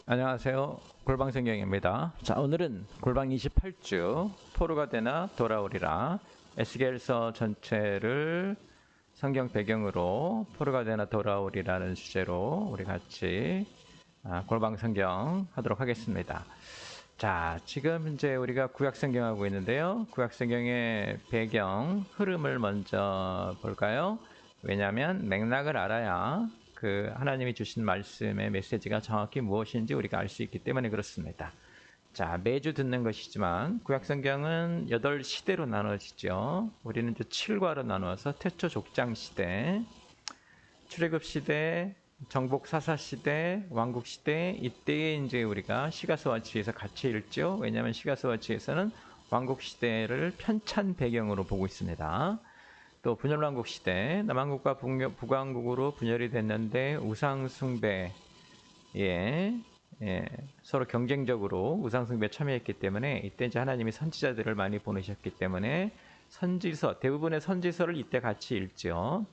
안녕하세요. 골방성경입니다. 자, 오늘은 골방 28주 포로가 되나 돌아오리라. 에스겔서 전체를 성경 배경으로 포로가 되나 돌아오리라는 주제로 우리 같이 골방 성경 하도록 하겠습니다. 자, 지금 이제 우리가 구약 성경하고 있는데요. 구약 성경의 배경 흐름을 먼저 볼까요? 왜냐하면 맥락을 알아야 그 하나님이 주신 말씀의 메시지가 정확히 무엇인지 우리가 알 수 있기 때문에 그렇습니다. 자, 매주 듣는 것이지만 구약 성경은 8시대로 나눠지죠. 우리는 이제 7과로 나누어서 태초 족장 시대, 출애굽 시대, 정복 사사 시대, 왕국 시대, 이때에 이제 우리가 시가서와 지에서 같이 읽죠. 왜냐하면 시가서와 지에서는 왕국 시대를 편찬 배경으로 보고 있습니다. 또 분열왕국 시대, 남왕국과 북왕국으로 분열이 됐는데 우상 숭배에 서로 경쟁적으로 우상 숭배에 참여했기 때문에 이때 이제 하나님이 선지자들을 많이 보내셨기 때문에 선지서, 대부분의 선지서를 이때 같이 읽죠.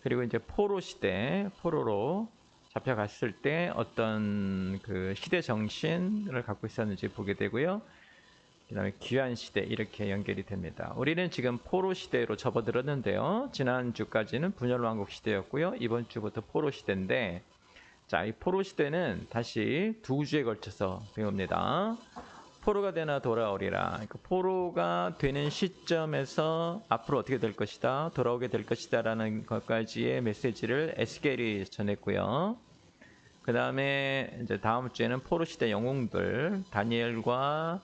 그리고 이제 포로 시대, 포로로 잡혀갔을 때 어떤 그 시대 정신을 갖고 있었는지 보게 되고요. 그 다음에 귀한 시대 이렇게 연결이 됩니다. 우리는 지금 포로 시대로 접어들었는데요. 지난주까지는 분열왕국 시대였고요. 이번 주부터 포로 시대인데, 자, 이 포로 시대는 다시 두 주에 걸쳐서 배웁니다. 포로가 되나 돌아오리라. 그러니까 포로가 되는 시점에서 앞으로 어떻게 될 것이다, 돌아오게 될 것이다 라는 것까지의 메시지를 에스겔이 전했고요. 그 다음에 이제 다음 주에는 포로 시대 영웅들 다니엘과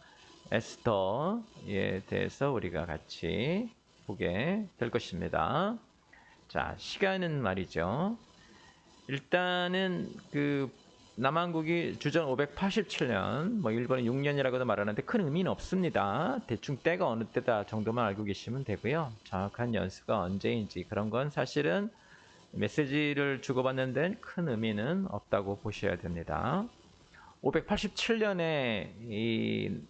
에스더에 대해서 우리가 같이 보게 될 것입니다. 자, 시간은 말이죠. 일단은 그 남한국이 주전 587년, 뭐 일본은 6년이라고도 말하는데 큰 의미는 없습니다. 대충 때가 어느 때다 정도만 알고 계시면 되고요. 정확한 연수가 언제인지 그런 건 사실은 메시지를 주고받는 데는 큰 의미는 없다고 보셔야 됩니다. 587년에 이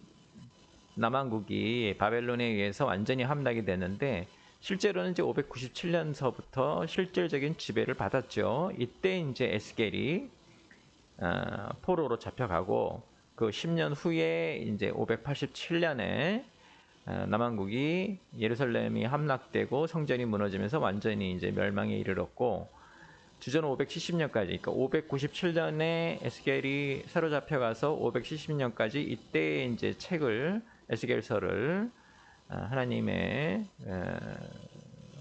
남한국이 바벨론에 의해서 완전히 함락이 되는데 실제로는 이제 597년서부터 실질적인 지배를 받았죠. 이때 이제 에스겔이 포로로 잡혀가고 그 10년 후에 이제 587년에 남한국이 예루살렘이 함락되고 성전이 무너지면서 완전히 이제 멸망에 이르렀고 주전 570년까지, 그러니까 597년에 에스겔이 사로잡혀가서 570년까지 이때 이제 책을 에스겔서를 하나님의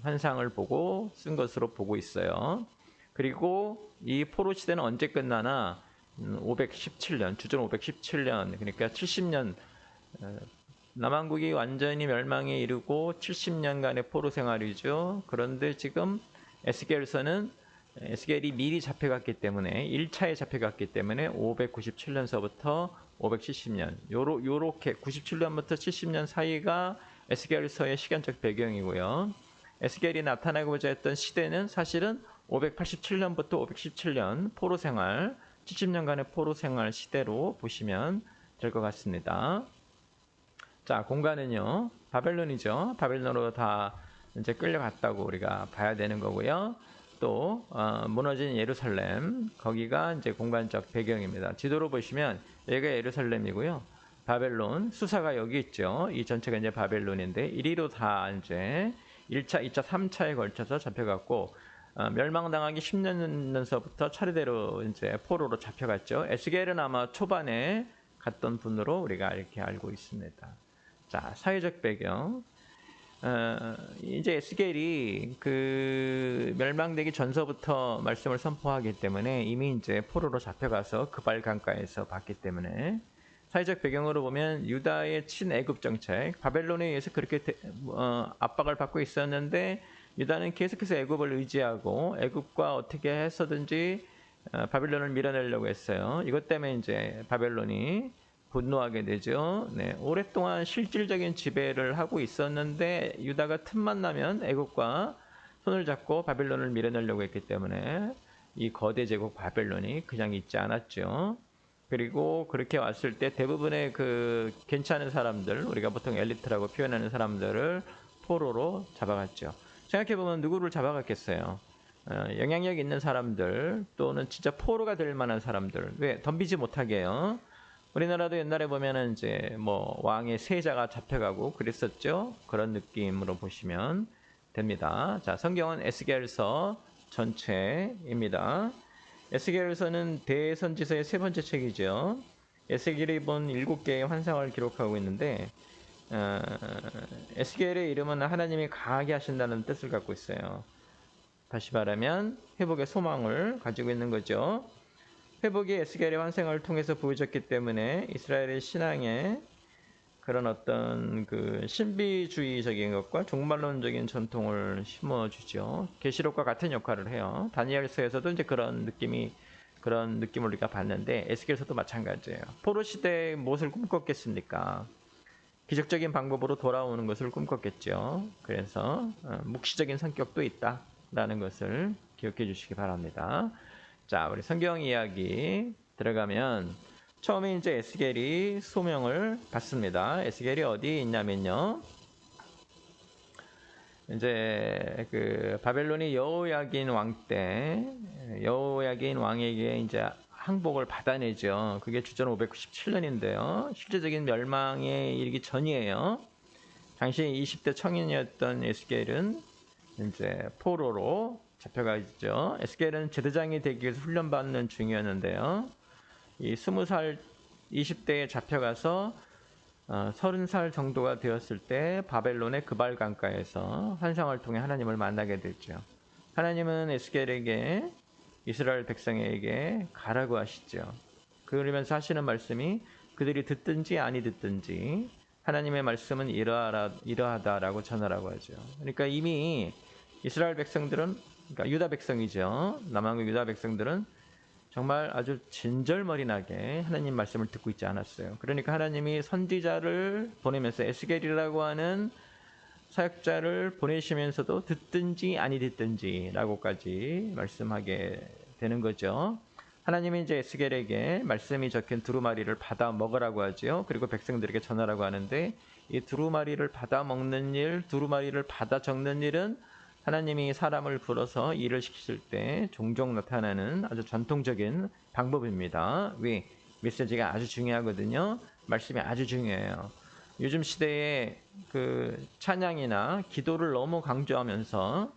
환상을 보고 쓴 것으로 보고 있어요. 그리고 이 포로 시대는 언제 끝나나 517년, 주전 517년, 그러니까 70년 남한국이 완전히 멸망에 이르고 70년간의 포로 생활이죠. 그런데 지금 에스겔서는 에스겔이 미리 잡혀갔기 때문에 1차에 잡혀갔기 때문에 597년서부터 570년 요렇게 97년부터 70년 사이가 에스겔서의 시간적 배경이고요. 에스겔이 나타나고자 했던 시대는 사실은 587년부터 517년 포로 생활, 70년간의 포로 생활 시대로 보시면 될 것 같습니다. 자, 공간은요, 바벨론이죠. 바벨론으로 다 이제 끌려갔다고 우리가 봐야 되는 거고요. 또 무너진 예루살렘, 거기가 이제 공간적 배경입니다. 지도로 보시면 여기가 예루살렘이고요. 바벨론, 수사가 여기 있죠. 이 전체가 이제 바벨론인데 이리로 다 이제 1차, 2차, 3차에 걸쳐서 잡혀갔고 멸망당하기 10년서부터 차례대로 이제 포로로 잡혀갔죠. 에스겔은 아마 초반에 갔던 분으로 우리가 이렇게 알고 있습니다. 자, 사회적 배경. 이제 에스겔이 그 멸망되기 전서부터 말씀을 선포하기 때문에 이미 이제 포로로 잡혀가서 그발 강가에서 봤기 때문에 사회적 배경으로 보면 유다의 친애굽 정책, 바벨론에 의해서 그렇게 압박을 받고 있었는데 유다는 계속해서 애굽을 의지하고 애굽과 어떻게 해서든지 바벨론을 밀어내려고 했어요. 이것 때문에 이제 바벨론이 분노하게 되죠. 네, 오랫동안 실질적인 지배를 하고 있었는데 유다가 틈만 나면 애국과 손을 잡고 바벨론을 밀어내려고 했기 때문에 이 거대 제국 바벨론이 그냥 있지 않았죠. 그리고 그렇게 왔을 때 대부분의 그 괜찮은 사람들, 우리가 보통 엘리트라고 표현하는 사람들을 포로로 잡아갔죠. 생각해보면 누구를 잡아갔겠어요? 영향력 있는 사람들 또는 진짜 포로가 될 만한 사람들 왜 덤비지 못하게요. 우리나라도 옛날에 보면은 이제 뭐 왕의 세자가 잡혀가고 그랬었죠. 그런 느낌으로 보시면 됩니다. 자, 성경은 에스겔서 전체입니다. 에스겔서는 대선지서의 세 번째 책이죠. 에스겔이 본 7개의 환상을 기록하고 있는데 에스겔의 이름은 하나님이 강하게 하신다는 뜻을 갖고 있어요. 다시 말하면 회복의 소망을 가지고 있는 거죠. 회복이 에스겔의 환생을 통해서 보여졌기 때문에 이스라엘의 신앙에 그런 어떤 그 신비주의적인 것과 종말론적인 전통을 심어주죠. 계시록과 같은 역할을 해요. 다니엘서에서도 이제 그런 느낌을 우리가 봤는데 에스겔서도 마찬가지예요. 포로 시대에 무엇을 꿈꿨겠습니까? 기적적인 방법으로 돌아오는 것을 꿈꿨겠죠. 그래서 묵시적인 성격도 있다라는 것을 기억해 주시기 바랍니다. 자, 우리 성경 이야기 들어가면 처음에 이제 에스겔이 소명을 받습니다. 에스겔이 어디 있냐면요. 이제 그 바벨론이 여호야긴 왕 때 여호야긴 왕에게 이제 항복을 받아내죠. 그게 주전 597년인데요. 실제적인 멸망에 이르기 전이에요. 당시 20대 청년이었던 에스겔은 이제 포로로 잡혀가죠. 에스겔은 제사장이 되기 위해서 훈련받는 중이었는데요. 이 20살, 20대에 잡혀가서 30살 정도가 되었을 때 바벨론의 그발 강가에서 환상을 통해 하나님을 만나게 되죠. 하나님은 에스겔에게 이스라엘 백성에게 가라고 하시죠. 그러면서 하시는 말씀이 그들이 듣든지 아니 듣든지 하나님의 말씀은 이러하다라고 전하라고 하죠. 그러니까 이미 이스라엘 백성들은 그러니까 유다 백성이죠. 남한국 유다 백성들은 정말 아주 진절머리나게 하나님 말씀을 듣고 있지 않았어요. 그러니까 하나님이 선지자를 보내면서 에스겔이라고 하는 사역자를 보내시면서도 듣든지 아니 듣든지 라고까지 말씀하게 되는 거죠. 하나님이 이제 에스겔에게 말씀이 적힌 두루마리를 받아 먹으라고 하죠. 그리고 백성들에게 전하라고 하는데 이 두루마리를 받아 먹는 일, 두루마리를 받아 적는 일은 하나님이 사람을 불어서 일을 시키실 때 종종 나타나는 아주 전통적인 방법입니다. 왜? 메시지가 아주 중요하거든요. 말씀이 아주 중요해요. 요즘 시대에 그 찬양이나 기도를 너무 강조하면서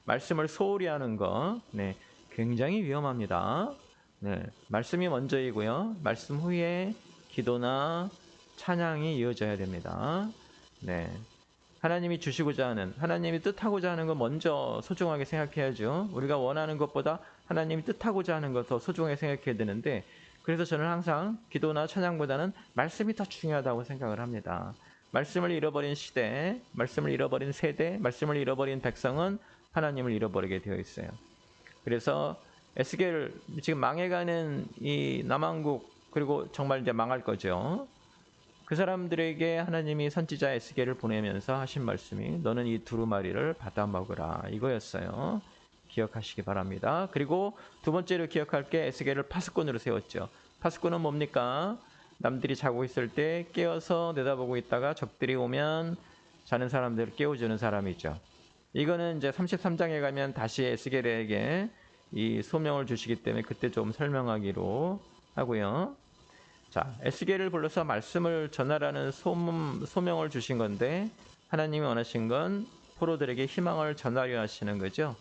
말씀을 소홀히 하는 거, 네, 굉장히 위험합니다. 네, 말씀이 먼저이고요. 말씀 후에 기도나 찬양이 이어져야 됩니다. 네. 하나님이 주시고자 하는, 하나님이 뜻하고자 하는 것 먼저 소중하게 생각해야죠. 우리가 원하는 것보다 하나님이 뜻하고자 하는 것 더 소중하게 생각해야 되는데, 그래서 저는 항상 기도나 찬양보다는 말씀이 더 중요하다고 생각을 합니다. 말씀을 잃어버린 시대, 말씀을 잃어버린 세대, 말씀을 잃어버린 백성은 하나님을 잃어버리게 되어 있어요. 그래서 에스겔 지금 망해가는 이 남한국 그리고 정말 이제 망할 거죠. 그 사람들에게 하나님이 선지자 에스겔을 보내면서 하신 말씀이 너는 이 두루마리를 받아 먹으라 이거였어요. 기억하시기 바랍니다. 그리고 두 번째로 기억할 게 에스겔을 파수꾼으로 세웠죠. 파수꾼은 뭡니까? 남들이 자고 있을 때 깨어서 내다보고 있다가 적들이 오면 자는 사람들을 깨워주는 사람이죠. 이거는 이제 33장에 가면 다시 에스겔에게 이 소명을 주시기 때문에 그때 좀 설명하기로 하고요. 자, 에스겔을 불러서 말씀을 전하라는 소명을 주신 건데 하나님이 원하신 건 포로들에게 희망을 전하려 하시는 거죠.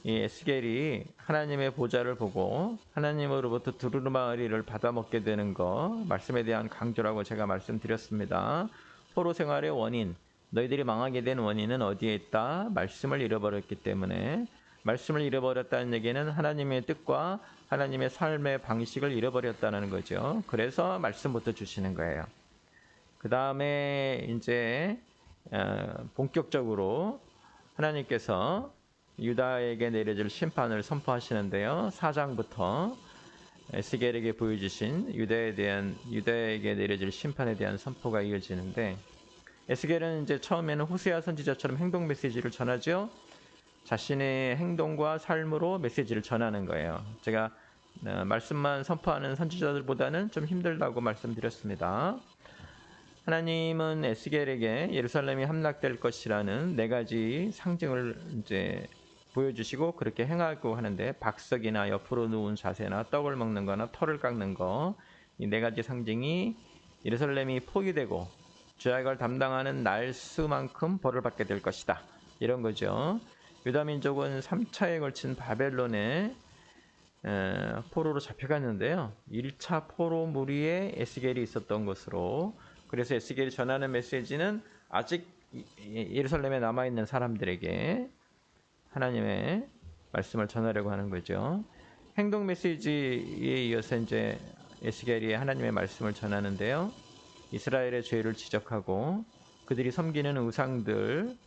이 에스겔이 하나님의 보좌를 보고 하나님으로부터 두루마리를 받아먹게 되는 거 말씀에 대한 강조라고 제가 말씀드렸습니다. 포로 생활의 원인, 너희들이 망하게 된 원인은 어디에 있다? 말씀을 잃어버렸기 때문에 말씀을 잃어버렸다는 얘기는 하나님의 뜻과 하나님의 삶의 방식을 잃어버렸다는 거죠. 그래서 말씀부터 주시는 거예요. 그 다음에 이제 본격적으로 하나님께서 유다에게 내려질 심판을 선포하시는데요. 4장부터 에스겔에게 보여주신 유다에게 내려질 심판에 대한 선포가 이어지는데 에스겔은 이제 처음에는 호세아 선지자처럼 행동 메시지를 전하죠. 자신의 행동과 삶으로 메시지를 전하는 거예요. 제가 말씀만 선포하는 선지자들보다는 좀 힘들다고 말씀드렸습니다. 하나님은 에스겔에게 예루살렘이 함락될 것이라는 4가지 상징을 이제 보여주시고 그렇게 행하고 하는데 박석이나 옆으로 누운 자세나 떡을 먹는 거나 털을 깎는 거 이 네 가지 상징이 예루살렘이 포위되고 죄악을 담당하는 날수만큼 벌을 받게 될 것이다. 이런 거죠. 유다 민족은 3차에 걸친 바벨론의 포로로 잡혀갔는데요. 1차 포로 무리에 에스겔이 있었던 것으로 그래서 에스겔이 전하는 메시지는 아직 예루살렘에 남아있는 사람들에게 하나님의 말씀을 전하려고 하는 거죠. 행동 메시지에 이어서 이제 에스겔이 하나님의 말씀을 전하는데요. 이스라엘의 죄를 지적하고 그들이 섬기는 우상들,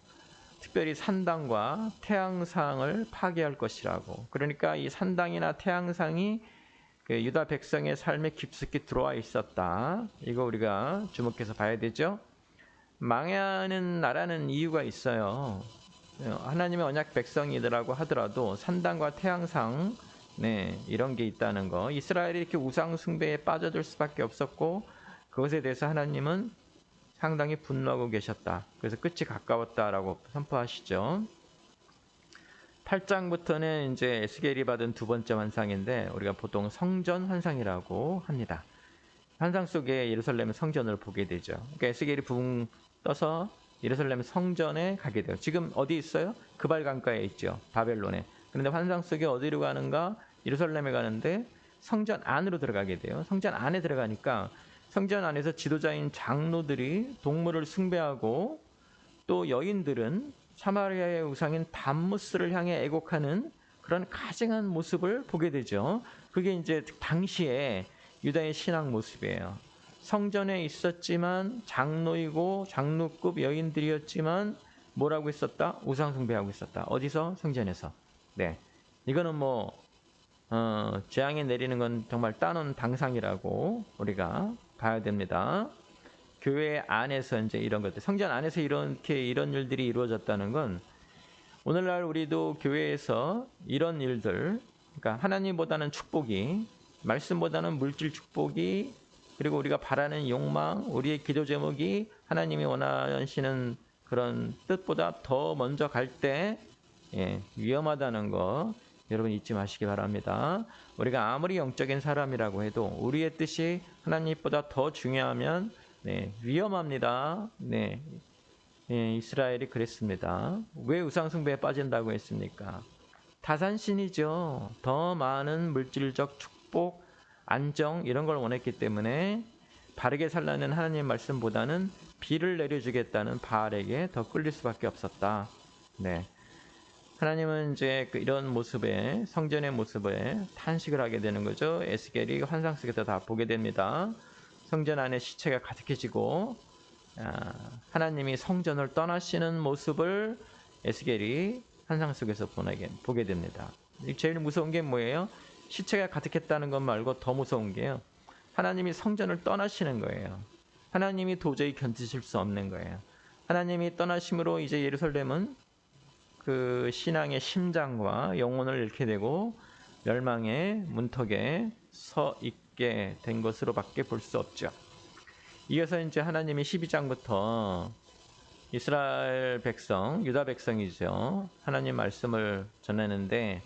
특별히 산당과 태양상을 파괴할 것이라고. 그러니까 이 산당이나 태양상이 그 유다 백성의 삶에 깊숙이 들어와 있었다. 이거 우리가 주목해서 봐야 되죠. 망하는 나라는 이유가 있어요. 하나님의 언약 백성이더라고 하더라도 산당과 태양상 이런 게 있다는 거. 이스라엘이 이렇게 우상 숭배에 빠져들 수밖에 없었고 그것에 대해서 하나님은 상당히 분노하고 계셨다. 그래서 끝이 가까웠다라고 선포하시죠. 8장부터는 이제 에스겔이 받은 두 번째 환상인데 우리가 보통 성전 환상이라고 합니다. 환상 속에 예루살렘 성전을 보게 되죠. 그러니까 에스겔이 붕 떠서 예루살렘 성전에 가게 돼요. 지금 어디 있어요? 그발 강가에 있죠. 바벨론에. 그런데 환상 속에 어디로 가는가? 예루살렘에 가는데 성전 안으로 들어가게 돼요. 성전 안에 들어가니까 성전 안에서 지도자인 장로들이 동물을 숭배하고 또 여인들은 사마리아의 우상인 담무스를 향해 애곡하는 그런 가증한 모습을 보게 되죠. 그게 이제 당시에 유다의 신앙 모습이에요. 성전에 있었지만 장로이고 장로급 여인들이었지만 뭐라고 있었다? 우상 숭배하고 있었다. 어디서? 성전에서. 네, 이거는 재앙이 내리는 건 정말 따놓은 당상이라고 우리가 봐야 됩니다. 교회 안에서 이제 이런 것들, 성전 안에서 이런 일들이 이루어졌다는 건 오늘날 우리도 교회에서 이런 일들, 그러니까 하나님보다는 축복이, 말씀보다는 물질 축복이, 그리고 우리가 바라는 욕망, 우리의 기도 제목이 하나님이 원하시는 그런 뜻보다 더 먼저 갈 때 위험하다는 거 여러분 잊지 마시기 바랍니다. 우리가 아무리 영적인 사람이라고 해도 우리의 뜻이 하나님보다 더 중요하면 위험합니다. 이스라엘이 그랬습니다. 왜 우상숭배에 빠진다고 했습니까? 타산신이죠. 더 많은 물질적 축복, 안정 이런 걸 원했기 때문에 바르게 살라는 하나님 말씀보다는 비를 내려주겠다는 바알에게 더 끌릴 수밖에 없었다. 하나님은 이제 이런 모습에, 성전의 모습에 탄식을 하게 되는 거죠. 에스겔이 환상 속에서 다 보게 됩니다. 성전 안에 시체가 가득해지고 하나님이 성전을 떠나시는 모습을 에스겔이 환상 속에서 보게 됩니다. 제일 무서운 게 뭐예요? 시체가 가득했다는 것 말고 더 무서운 게요. 하나님이 성전을 떠나시는 거예요. 하나님이 도저히 견디실 수 없는 거예요. 하나님이 떠나심으로 이제 예루살렘은 그 신앙의 심장과 영혼을 잃게 되고 멸망의 문턱에 서 있게 된 것으로밖에 볼 수 없죠. 이어서 이제 하나님이 12장부터 이스라엘 백성, 유다 백성이죠. 하나님 말씀을 전하는데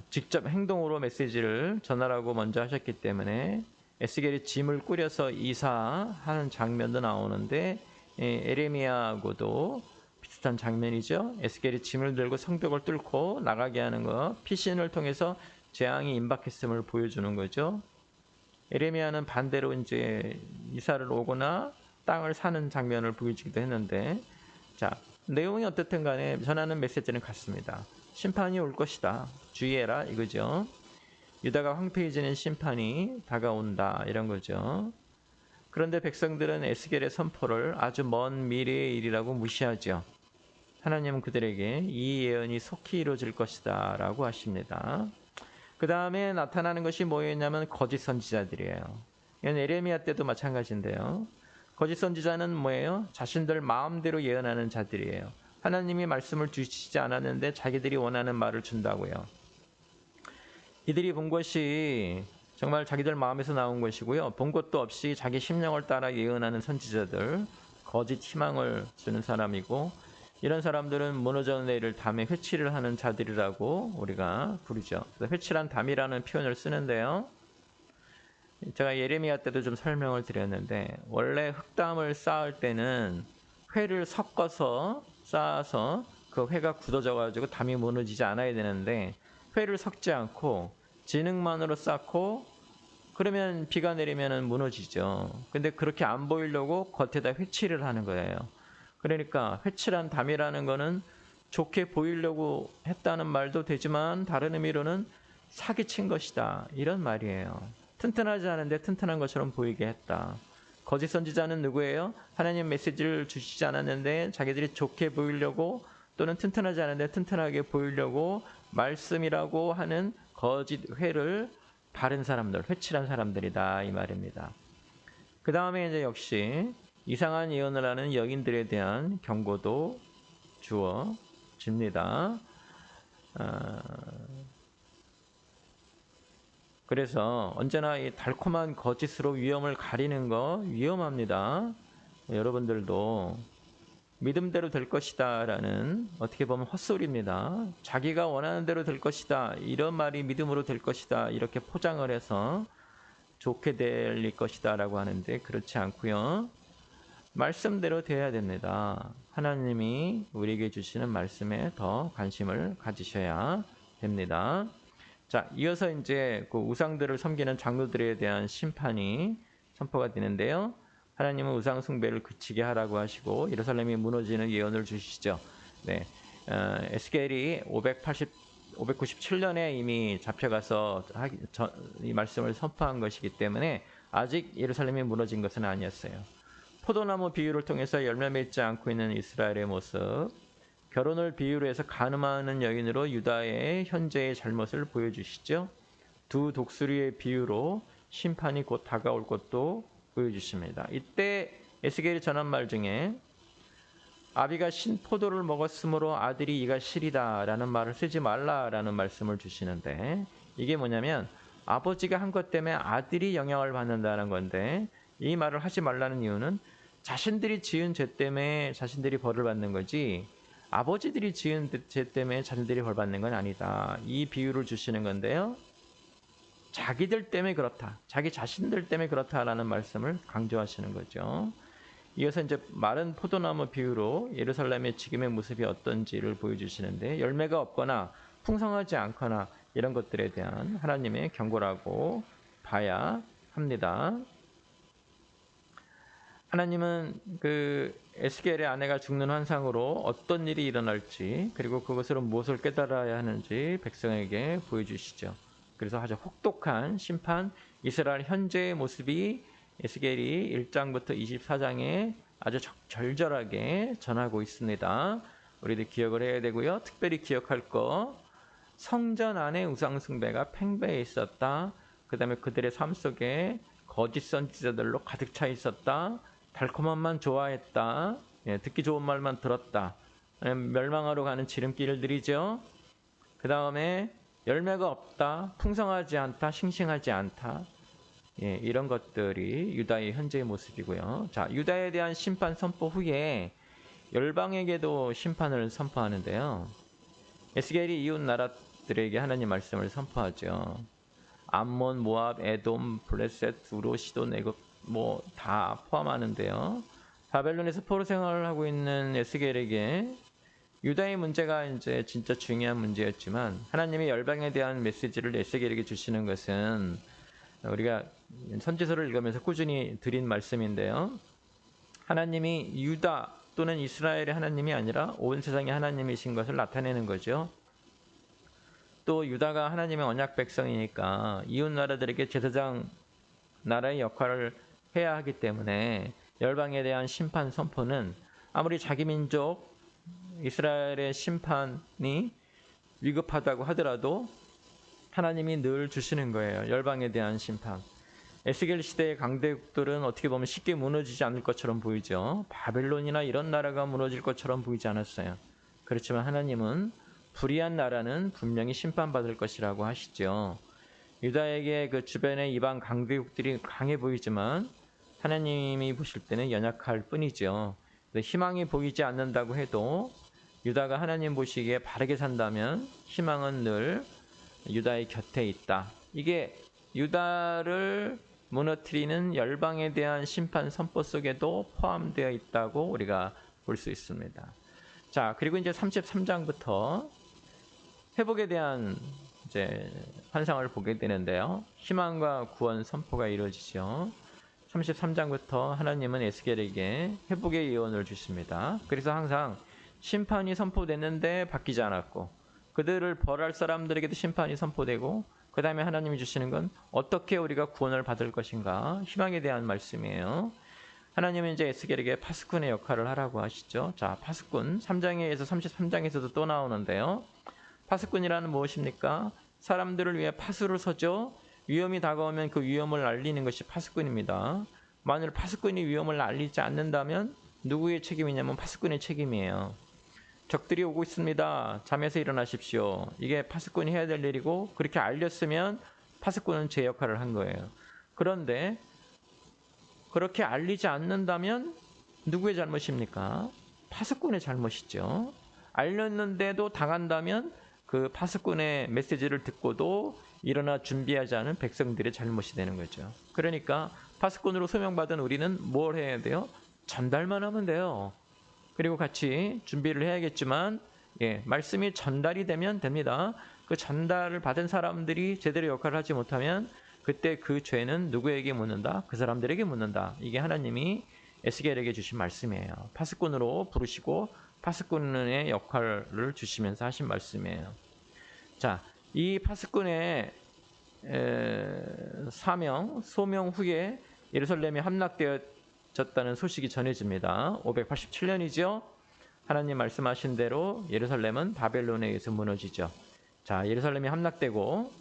직접 행동으로 메시지를 전하라고 먼저 하셨기 때문에 에스겔이 짐을 꾸려서 이사하는 장면도 나오는데 에레미야하고도 비슷한 장면이죠. 에스겔이 짐을 들고 성벽을 뚫고 나가게 하는 거, 피신을 통해서 재앙이 임박했음을 보여주는 거죠. 에레미야는 반대로 이제 이사를 오거나 땅을 사는 장면을 보여주기도 했는데, 자, 내용이 어떻든 간에 전하는 메시지는 같습니다. 심판이 올 것이다. 주의해라 이거죠. 유다가 황폐해지는 심판이 다가온다 이런 거죠. 그런데 백성들은 에스겔의 선포를 아주 먼 미래의 일이라고 무시하죠. 하나님은 그들에게 이 예언이 속히 이루어질 것이다 라고 하십니다. 그 다음에 나타나는 것이 뭐였냐면 거짓 선지자들이에요. 이건 에레미야 때도 마찬가지인데요. 거짓 선지자는 뭐예요? 자신들 마음대로 예언하는 자들이에요. 하나님이 말씀을 주시지 않았는데 자기들이 원하는 말을 준다고요. 이들이 본 것이 정말 자기들 마음에서 나온 것이고요. 본 것도 없이 자기 심령을 따라 예언하는 선지자들, 거짓 희망을 주는 사람이고 이런 사람들은 무너져 내릴 담에 회치를 하는 자들이라고 우리가 부르죠. 회칠한 담이라는 표현을 쓰는데요. 제가 예레미야 때도 좀 설명을 드렸는데 원래 흙담을 쌓을 때는 회를 섞어서 쌓아서 그 회가 굳어져 가지고 담이 무너지지 않아야 되는데 회를 섞지 않고 진흙만으로 쌓고 그러면 비가 내리면 무너지죠. 근데 그렇게 안 보이려고 겉에다 회칠을 하는 거예요. 그러니까 회칠한 담이라는 거는 좋게 보이려고 했다는 말도 되지만 다른 의미로는 사기친 것이다 이런 말이에요. 튼튼하지 않은데 튼튼한 것처럼 보이게 했다. 거짓 선지자는 누구예요? 하나님 메시지를 주시지 않았는데 자기들이 좋게 보이려고 또는 튼튼하지 않은데 튼튼하게 보이려고 말씀이라고 하는 거짓 회를 바른 사람들, 회칠한 사람들이다 이 말입니다. 그 다음에 이제 역시 이상한 예언을 하는 여인들에 대한 경고도 주어집니다. 그래서 언제나 이 달콤한 거짓으로 위험을 가리는 거 위험합니다. 여러분들도 믿음대로 될 것이다 라는 어떻게 보면 헛소리입니다. 자기가 원하는 대로 될 것이다 이런 말이 믿음으로 될 것이다 이렇게 포장을 해서 좋게 될 것이다 라고 하는데 그렇지 않고요. 말씀대로 돼야 됩니다. 하나님이 우리에게 주시는 말씀에 더 관심을 가지셔야 됩니다. 자, 이어서 이제 그 우상들을 섬기는 장로들에 대한 심판이 선포가 되는데요. 하나님은 우상 숭배를 그치게 하라고 하시고 예루살렘이 무너지는 예언을 주시죠. 네, 에스겔이 597년에 이미 잡혀가서 이 말씀을 선포한 것이기 때문에 아직 예루살렘이 무너진 것은 아니었어요. 포도나무 비유를 통해서 열매 맺지 않고 있는 이스라엘의 모습, 결혼을 비유로 해서 간음하는 여인으로 유다의 현재의 잘못을 보여주시죠. 두 독수리의 비유로 심판이 곧 다가올 것도 보여주십니다. 이때 에스겔이 전한 말 중에 아비가 신포도를 먹었으므로 아들이 이가 시리다 라는 말을 쓰지 말라라는 말씀을 주시는데 이게 뭐냐면 아버지가 한 것 때문에 아들이 영향을 받는다는 건데 이 말을 하지 말라는 이유는 자신들이 지은 죄 때문에 자신들이 벌을 받는 거지 아버지들이 지은 죄 때문에 자신들이 벌 받는 건 아니다. 이 비유를 주시는 건데요. 자기들 때문에 그렇다. 자기 자신들 때문에 그렇다라는 말씀을 강조하시는 거죠. 이어서 이제 마른 포도나무 비유로 예루살렘의 지금의 모습이 어떤지를 보여주시는데 열매가 없거나 풍성하지 않거나 이런 것들에 대한 하나님의 경고라고 봐야 합니다. 하나님은 그 에스겔의 아내가 죽는 환상으로 어떤 일이 일어날지 그리고 그것으로 무엇을 깨달아야 하는지 백성에게 보여주시죠. 그래서 아주 혹독한 심판, 이스라엘 현재의 모습이 에스겔이 1장부터 24장에 아주 절절하게 전하고 있습니다. 우리들 기억을 해야 되고요. 특별히 기억할 거 성전 안에 우상 숭배가 팽배해 있었다. 그 다음에 그들의 삶 속에 거짓 선지자들로 가득 차 있었다. 달콤함만 좋아했다. 예, 듣기 좋은 말만 들었다. 멸망하러 가는 지름길들이죠. 그 다음에 열매가 없다. 풍성하지 않다. 싱싱하지 않다. 예, 이런 것들이 유다의 현재의 모습이고요. 자, 유다에 대한 심판 선포 후에 열방에게도 심판을 선포하는데요. 에스겔이 이웃 나라들에게 하나님 말씀을 선포하죠. 암몬, 모압, 에돔, 블레셋, 두로, 시돈, 애굽 뭐 다 포함하는데요. 바벨론에서 포로 생활을 하고 있는 에스겔에게 유다의 문제가 이제 진짜 중요한 문제였지만 하나님의 열방에 대한 메시지를 에스겔에게 주시는 것은 우리가 선지서를 읽으면서 꾸준히 드린 말씀인데요. 하나님이 유다 또는 이스라엘의 하나님이 아니라 온 세상의 하나님이신 것을 나타내는 거죠. 또 유다가 하나님의 언약 백성이니까 이웃 나라들에게 제사장 나라의 역할을 해야 하기 때문에 열방에 대한 심판 선포는 아무리 자기 민족 이스라엘의 심판이 위급하다고 하더라도 하나님이 늘 주시는 거예요. 열방에 대한 심판. 에스겔 시대의 강대국들은 어떻게 보면 쉽게 무너지지 않을 것처럼 보이죠. 바벨론이나 이런 나라가 무너질 것처럼 보이지 않았어요. 그렇지만 하나님은 불의한 나라는 분명히 심판받을 것이라고 하시죠. 유다에게 그 주변의 이방 강대국들이 강해 보이지만 하나님이 보실 때는 연약할 뿐이죠. 희망이 보이지 않는다고 해도 유다가 하나님 보시기에 바르게 산다면 희망은 늘 유다의 곁에 있다. 이게 유다를 무너뜨리는 열방에 대한 심판 선포 속에도 포함되어 있다고 우리가 볼 수 있습니다. 자, 그리고 이제 33장부터 회복에 대한 이제 환상을 보게 되는데요. 희망과 구원 선포가 이루어지죠. 33장부터 하나님은 에스겔에게 회복의 예언을 주십니다. 그래서 항상 심판이 선포됐는데 바뀌지 않았고 그들을 벌할 사람들에게도 심판이 선포되고 그 다음에 하나님이 주시는 건 어떻게 우리가 구원을 받을 것인가 희망에 대한 말씀이에요. 하나님은 이제 에스겔에게 파수꾼의 역할을 하라고 하시죠. 자, 파수꾼 3장에서 33장에서도 또 나오는데요. 파수꾼이라는 무엇입니까? 사람들을 위해 파수를 서죠. 위험이 다가오면 그 위험을 알리는 것이 파수꾼입니다. 만일 파수꾼이 위험을 알리지 않는다면 누구의 책임이냐면 파수꾼의 책임이에요. 적들이 오고 있습니다. 잠에서 일어나십시오. 이게 파수꾼이 해야 될 일이고 그렇게 알렸으면 파수꾼은 제 역할을 한 거예요. 그런데 그렇게 알리지 않는다면 누구의 잘못입니까? 파수꾼의 잘못이죠. 알렸는데도 당한다면 그 파수꾼의 메시지를 듣고도 일어나 준비하지 않은 백성들의 잘못이 되는 거죠. 그러니까 파수꾼으로 소명받은 우리는 뭘 해야 돼요? 전달만 하면 돼요. 그리고 같이 준비를 해야겠지만 말씀이 전달이 되면 됩니다. 그 전달을 받은 사람들이 제대로 역할을 하지 못하면 그때 그 죄는 누구에게 묻는다? 그 사람들에게 묻는다. 이게 하나님이 에스겔에게 주신 말씀이에요. 파수꾼으로 부르시고 파수꾼의 역할을 주시면서 하신 말씀이에요. 자, 이 파수꾼의 사명, 소명 후에 예루살렘이 함락되어졌다는 소식이 전해집니다. 587년이죠. 하나님 말씀하신 대로 예루살렘은 바벨론에 의해서 무너지죠. 자, 예루살렘이 함락되고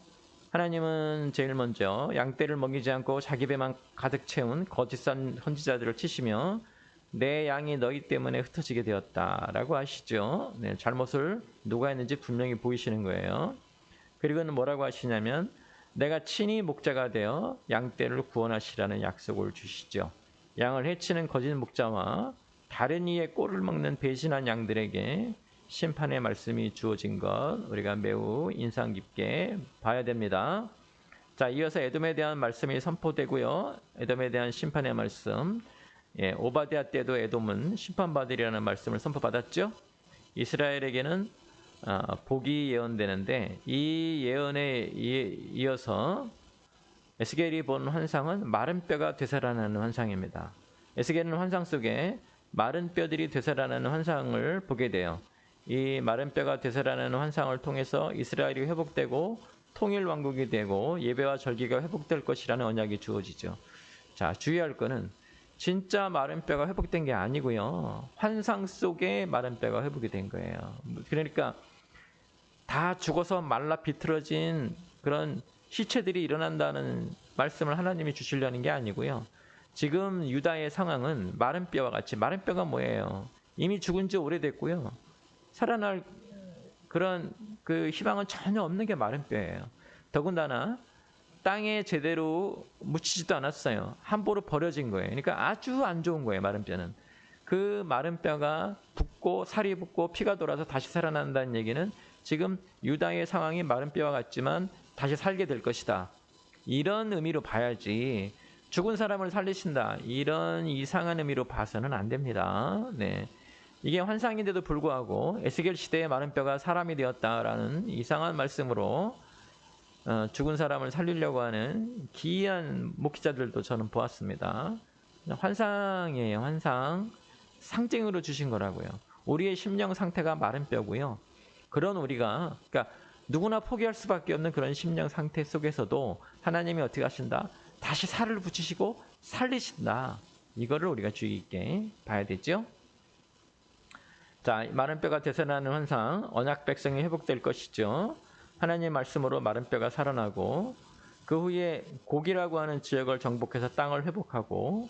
하나님은 제일 먼저 양떼를 먹이지 않고 자기 배만 가득 채운 거짓 선지자들을 치시며 내 양이 너희 때문에 흩어지게 되었다라고 하시죠. 네, 잘못을 누가 했는지 분명히 보이시는 거예요. 그리고는 뭐라고 하시냐면 내가 친히 목자가 되어 양떼를 구원하시라는 약속을 주시죠. 양을 해치는 거짓 목자와 다른 이의 꼴을 먹는 배신한 양들에게 심판의 말씀이 주어진 것 우리가 매우 인상 깊게 봐야 됩니다. 자, 이어서 에돔에 대한 말씀이 선포되고요. 에돔에 대한 심판의 말씀. 오바댜 때도 에돔은 심판받으리라는 말씀을 선포받았죠. 이스라엘에게는 복이 예언되는데 이 예언에 이어서 에스겔이 본 환상은 마른 뼈가 되살아나는 환상입니다. 에스겔은 환상 속에 마른 뼈들이 되살아나는 환상을 보게 돼요. 이 마른 뼈가 되살아나는 환상을 통해서 이스라엘이 회복되고 통일 왕국이 되고 예배와 절기가 회복될 것이라는 언약이 주어지죠. 자, 주의할 것은 진짜 마른 뼈가 회복된 게 아니고요. 환상 속에 마른 뼈가 회복이 된 거예요. 그러니까 다 죽어서 말라 비틀어진 그런 시체들이 일어난다는 말씀을 하나님이 주시려는 게 아니고요. 지금 유다의 상황은 마른 뼈와 같이 마른 뼈가 뭐예요? 이미 죽은 지 오래됐고요. 살아날 그런 그 희망은 전혀 없는 게 마른 뼈예요. 더군다나 땅에 제대로 묻히지도 않았어요. 함부로 버려진 거예요. 그러니까 아주 안 좋은 거예요. 마른 뼈는. 그 마른 뼈가 붓고 살이 붓고 피가 돌아서 다시 살아난다는 얘기는 지금 유다의 상황이 마른 뼈와 같지만 다시 살게 될 것이다. 이런 의미로 봐야지 죽은 사람을 살리신다. 이런 이상한 의미로 봐서는 안 됩니다. 네. 이게 환상인데도 불구하고 에스겔 시대의 마른 뼈가 사람이 되었다라는 이상한 말씀으로 죽은 사람을 살리려고 하는 기이한 목회자들도 저는 보았습니다. 환상이에요. 환상. 상징으로 주신 거라고요. 우리의 심령 상태가 마른 뼈고요. 그런 우리가 그러니까 누구나 포기할 수밖에 없는 그런 심령 상태 속에서도 하나님이 어떻게 하신다? 다시 살을 붙이시고 살리신다. 이거를 우리가 주의 있게 봐야 되죠. 자, 마른 뼈가 되살아나는 환상, 언약 백성이 회복될 것이죠. 하나님의 말씀으로 마른 뼈가 살아나고 그 후에 곡이라고 하는 지역을 정복해서 땅을 회복하고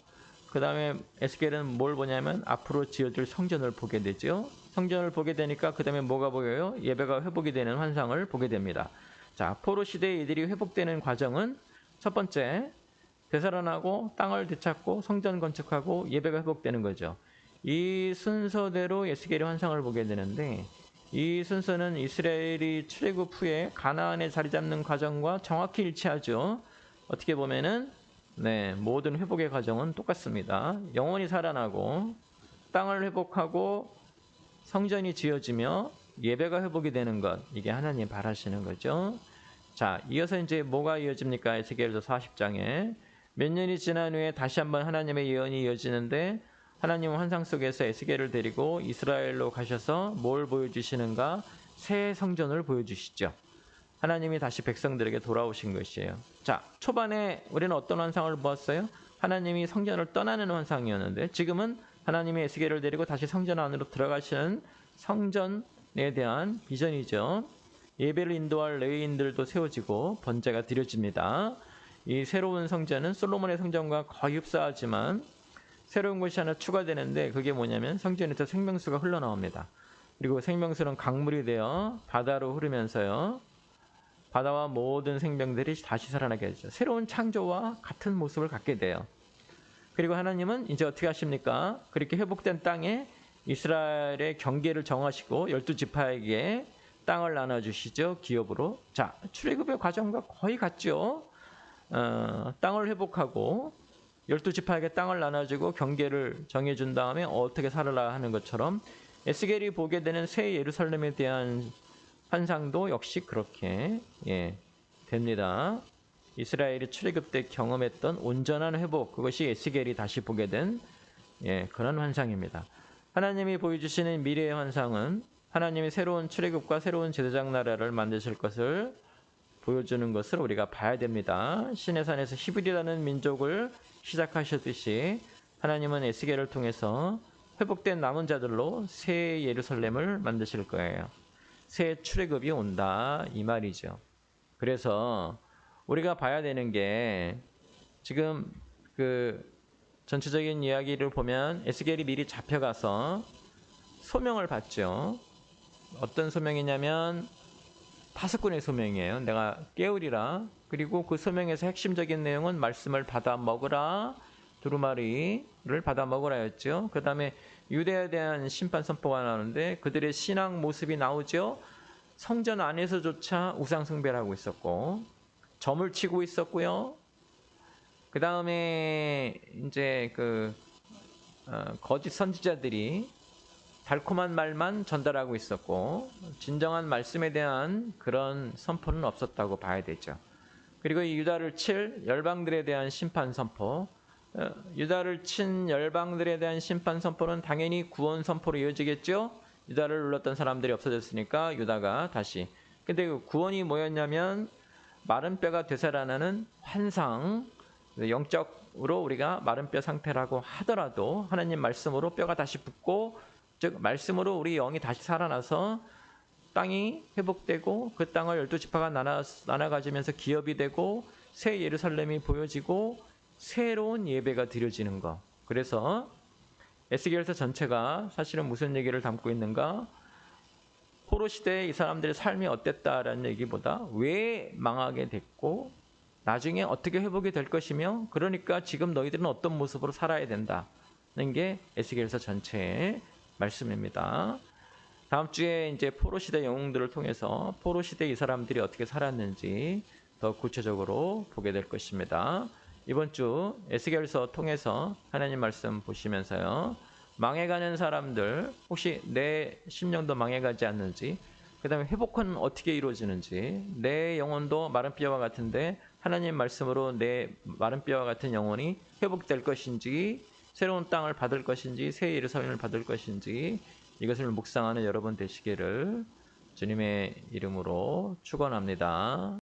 그 다음에 에스겔은 뭘 보냐면 앞으로 지어질 성전을 보게 되죠. 성전을 보게 되니까 그 다음에 뭐가 보여요? 예배가 회복이 되는 환상을 보게 됩니다. 자, 포로 시대에 이들이 회복되는 과정은 첫 번째 되살아나고 땅을 되찾고 성전 건축하고 예배가 회복되는 거죠. 이 순서대로 에스겔의 환상을 보게 되는데 이 순서는 이스라엘이 출애굽 후에 가나안에 자리 잡는 과정과 정확히 일치하죠. 어떻게 보면은 모든 회복의 과정은 똑같습니다. 영혼이 살아나고 땅을 회복하고 성전이 지어지며 예배가 회복이 되는 것, 이게 하나님 바라시는 거죠. 자, 이어서 이제 뭐가 이어집니까? 에스겔서 40장에 몇 년이 지난 후에 다시 한번 하나님의 예언이 이어지는데 하나님은 환상 속에서 에스겔을 데리고 이스라엘로 가셔서 뭘 보여주시는가? 새 성전을 보여주시죠. 하나님이 다시 백성들에게 돌아오신 것이에요. 자, 초반에 우리는 어떤 환상을 보았어요? 하나님이 성전을 떠나는 환상이었는데 지금은 하나님이 에스겔을 데리고 다시 성전 안으로 들어가시는 성전에 대한 비전이죠. 예배를 인도할 레위인들도 세워지고 번제가 드려집니다. 이 새로운 성전은 솔로몬의 성전과 거의 흡사하지만 새로운 것이 하나 추가되는데 그게 뭐냐면 성전에서 생명수가 흘러나옵니다. 그리고 생명수는 강물이 되어 바다로 흐르면서요. 바다와 모든 생명들이 다시 살아나게 되죠. 새로운 창조와 같은 모습을 갖게 돼요. 그리고 하나님은 이제 어떻게 하십니까? 그렇게 회복된 땅에 이스라엘의 경계를 정하시고 12지파에게 땅을 나눠주시죠. 기업으로. 자, 출애굽의 과정과 거의 같죠. 땅을 회복하고 12지파에게 땅을 나눠주고 경계를 정해준 다음에 어떻게 살아라 하는 것처럼 에스겔이 보게 되는 새 예루살렘에 대한 환상도 역시 그렇게 됩니다. 이스라엘이 출애굽 때 경험했던 온전한 회복, 그것이 에스겔이 다시 보게 된 그런 환상입니다. 하나님이 보여주시는 미래의 환상은 하나님이 새로운 출애굽과 새로운 제사장 나라를 만드실 것을 보여주는 것을 우리가 봐야 됩니다. 신의 산에서 히브리라는 민족을 시작하셨듯이 하나님은 에스겔을 통해서 회복된 남은 자들로 새 예루살렘을 만드실 거예요. 새 출애굽이 온다 이 말이죠. 그래서 우리가 봐야 되는 게 지금 그 전체적인 이야기를 보면 에스겔이 미리 잡혀가서 소명을 받죠. 어떤 소명이냐면 5군의 소명이에요. 내가 깨우리라. 그리고 그 소명에서 핵심적인 내용은 말씀을 받아 먹으라. 두루마리를 받아 먹으라였죠. 그 다음에 유대에 대한 심판 선포가 나오는데 그들의 신앙 모습이 나오죠. 성전 안에서조차 우상 숭배를 하고 있었고 점을 치고 있었고요. 그 다음에 이제 거짓 선지자들이 달콤한 말만 전달하고 있었고 진정한 말씀에 대한 그런 선포는 없었다고 봐야 되죠. 그리고 이 유다를 칠 열방들에 대한 심판 선포, 유다를 친 열방들에 대한 심판 선포는 당연히 구원 선포로 이어지겠죠. 유다를 눌렀던 사람들이 없어졌으니까 유다가 다시. 근데 그 구원이 뭐였냐면 마른 뼈가 되살아나는 환상, 영적으로 우리가 마른 뼈 상태라고 하더라도 하나님 말씀으로 뼈가 다시 붙고 즉 말씀으로 우리 영이 다시 살아나서 땅이 회복되고 그 땅을 12지파가 나눠가지면서 기업이 되고 새 예루살렘이 보여지고 새로운 예배가 드려지는 것. 그래서 에스겔서 전체가 사실은 무슨 얘기를 담고 있는가? 포로 시대에 이 사람들의 삶이 어땠다라는 얘기보다 왜 망하게 됐고 나중에 어떻게 회복이 될 것이며 그러니까 지금 너희들은 어떤 모습으로 살아야 된다는 게 에스겔서 전체의 말씀입니다. 다음 주에 이제 포로 시대 영웅들을 통해서 포로 시대 이 사람들이 어떻게 살았는지 더 구체적으로 보게 될 것입니다. 이번 주 에스겔서 통해서 하나님 말씀 보시면서요. 망해가는 사람들 혹시 내 심령도 망해가지 않는지 그 다음에 회복은 어떻게 이루어지는지 내 영혼도 마른 뼈와 같은데 하나님 말씀으로 내 마른 뼈와 같은 영혼이 회복될 것인지 새로운 땅을 받을 것인지 새 예루살렘을 받을 것인지 이것을 묵상하는 여러분 되시기를 주님의 이름으로 축원합니다.